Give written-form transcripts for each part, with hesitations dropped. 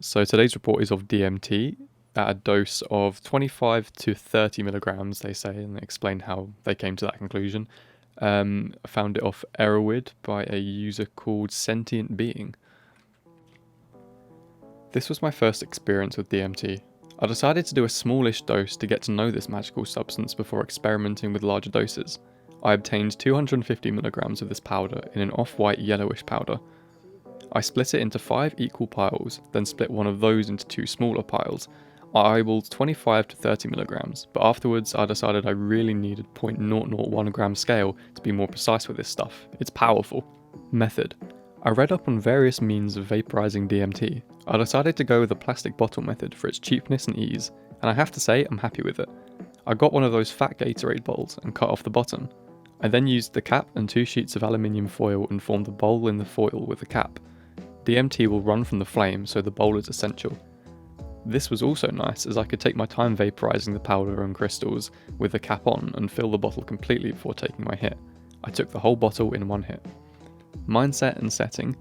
So today's report is of DMT at a dose of 25 to 30 milligrams, they say, and they explain how they came to that conclusion. I found it off erowid by a user called Sentient Being. This was my first experience with DMT. I decided to do a smallish dose to get to know this magical substance before experimenting with larger doses. I obtained 250 milligrams of this powder in an off-white yellowish powder. I split it into 5 equal piles, then split one of those into 2 smaller piles. I eyeballed 25 to 30 milligrams, but afterwards I decided I really needed 0.001 gram scale to be more precise with this stuff. It's powerful. Method. I read up on various means of vaporizing DMT. I decided to go with the plastic bottle method for its cheapness and ease, and I have to say I'm happy with it. I got one of those fat Gatorade bowls and cut off the bottom. I then used the cap and 2 sheets of aluminium foil and formed the bowl in the foil with the cap. DMT will run from the flame, so the bowl is essential. This was also nice as I could take my time vaporizing the powder and crystals with the cap on and fill the bottle completely before taking my hit. I took the whole bottle in one hit. Mindset and setting.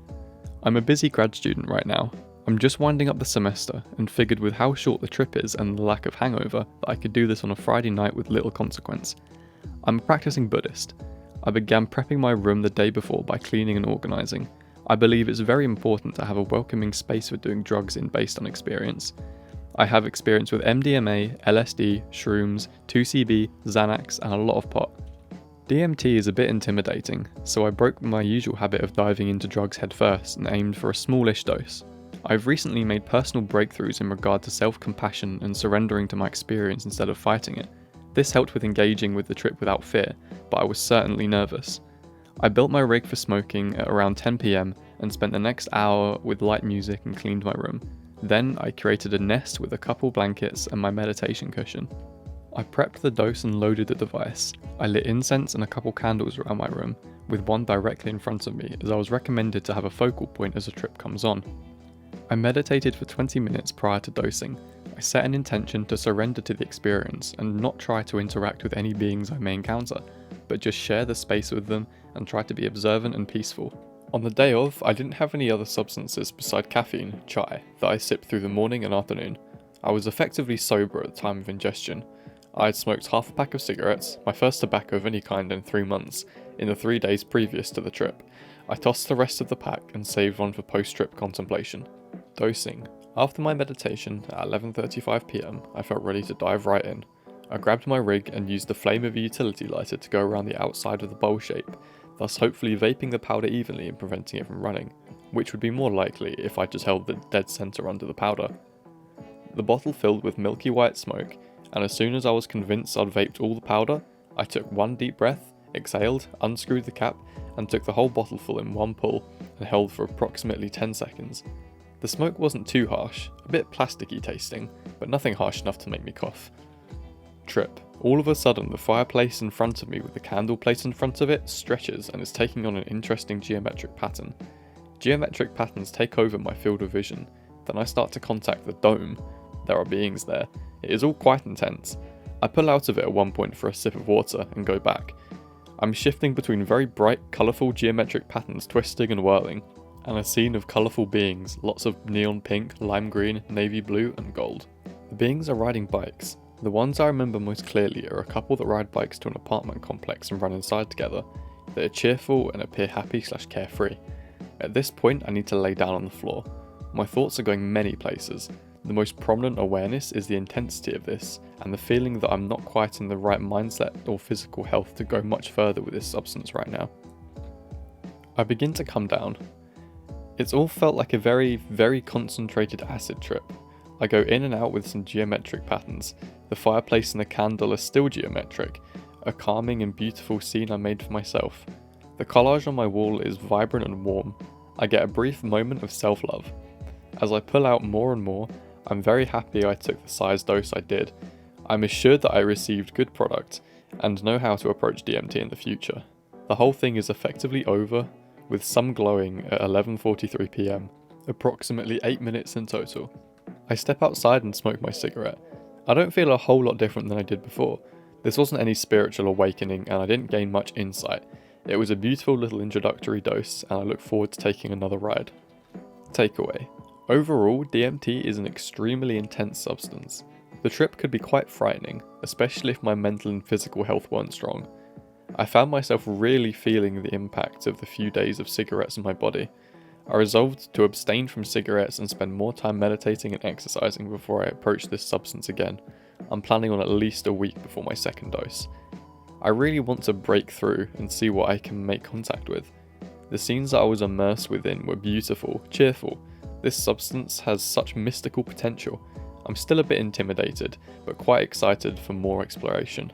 I'm a busy grad student right now. I'm just winding up the semester and figured with how short the trip is and the lack of hangover that I could do this on a Friday night with little consequence. I'm a practicing Buddhist. I began prepping my room the day before by cleaning and organising. I believe it's very important to have a welcoming space for doing drugs in based on experience. I have experience with MDMA, LSD, shrooms, 2CB, Xanax and a lot of pot. DMT is a bit intimidating, so I broke my usual habit of diving into drugs headfirst and aimed for a smallish dose. I've recently made personal breakthroughs in regard to self-compassion and surrendering to my experience instead of fighting it. This helped with engaging with the trip without fear, but I was certainly nervous. I built my rig for smoking at around 10 PM and spent the next hour with light music and cleaned my room. Then I created a nest with a couple blankets and my meditation cushion. I prepped the dose and loaded the device. I lit incense and a couple candles around my room, with one directly in front of me as I was recommended to have a focal point as the trip comes on. I meditated for 20 minutes prior to dosing. I set an intention to surrender to the experience and not try to interact with any beings I may encounter, but just share the space with them and try to be observant and peaceful. On the day of, I didn't have any other substances beside caffeine, chai, that I sipped through the morning and afternoon. I was effectively sober at the time of ingestion. I had smoked half a pack of cigarettes, my first tobacco of any kind in 3 months, in the 3 days previous to the trip. I tossed the rest of the pack and saved one for post-trip contemplation. Dosing. After my meditation at 11:35 PM, I felt ready to dive right in. I grabbed my rig and used the flame of a utility lighter to go around the outside of the bowl shape, thus hopefully vaping the powder evenly and preventing it from running, which would be more likely if I just held the dead center under the powder. The bottle filled with milky white smoke, and as soon as I was convinced I'd vaped all the powder, I took one deep breath, exhaled, unscrewed the cap, and took the whole bottle full in one pull and held for approximately 10 seconds. The smoke wasn't too harsh, a bit plasticky tasting, but nothing harsh enough to make me cough. Trip. All of a sudden, the fireplace in front of me with the candle placed in front of it stretches and is taking on an interesting geometric pattern. Geometric patterns take over my field of vision. Then I start to contact the dome. There are beings there. It is all quite intense. I pull out of it at one point for a sip of water and go back. I'm shifting between very bright, colourful geometric patterns twisting and whirling, and a scene of colourful beings, lots of neon pink, lime green, navy blue and gold. The beings are riding bikes. The ones I remember most clearly are a couple that ride bikes to an apartment complex and run inside together. They are cheerful and appear happy/carefree. At this point I need to lay down on the floor. My thoughts are going many places. The most prominent awareness is the intensity of this, and the feeling that I'm not quite in the right mindset or physical health to go much further with this substance right now. I begin to come down. It's all felt like a very, very concentrated acid trip. I go in and out with some geometric patterns. The fireplace and the candle are still geometric, a calming and beautiful scene I made for myself. The collage on my wall is vibrant and warm. I get a brief moment of self-love. As I pull out more and more, I'm very happy I took the size dose I did. I'm assured that I received good product and know how to approach DMT in the future. The whole thing is effectively over, with some glowing at 11:43 PM, approximately 8 minutes in total. I step outside and smoke my cigarette. I don't feel a whole lot different than I did before. This wasn't any spiritual awakening and I didn't gain much insight. It was a beautiful little introductory dose and I look forward to taking another ride. Takeaway. Overall, DMT is an extremely intense substance. The trip could be quite frightening, especially if my mental and physical health weren't strong. I found myself really feeling the impact of the few days of cigarettes on my body. I resolved to abstain from cigarettes and spend more time meditating and exercising before I approach this substance again. I'm planning on at least a week before my second dose. I really want to break through and see what I can make contact with. The scenes that I was immersed within were beautiful, cheerful. This substance has such mystical potential. I'm still a bit intimidated, but quite excited for more exploration.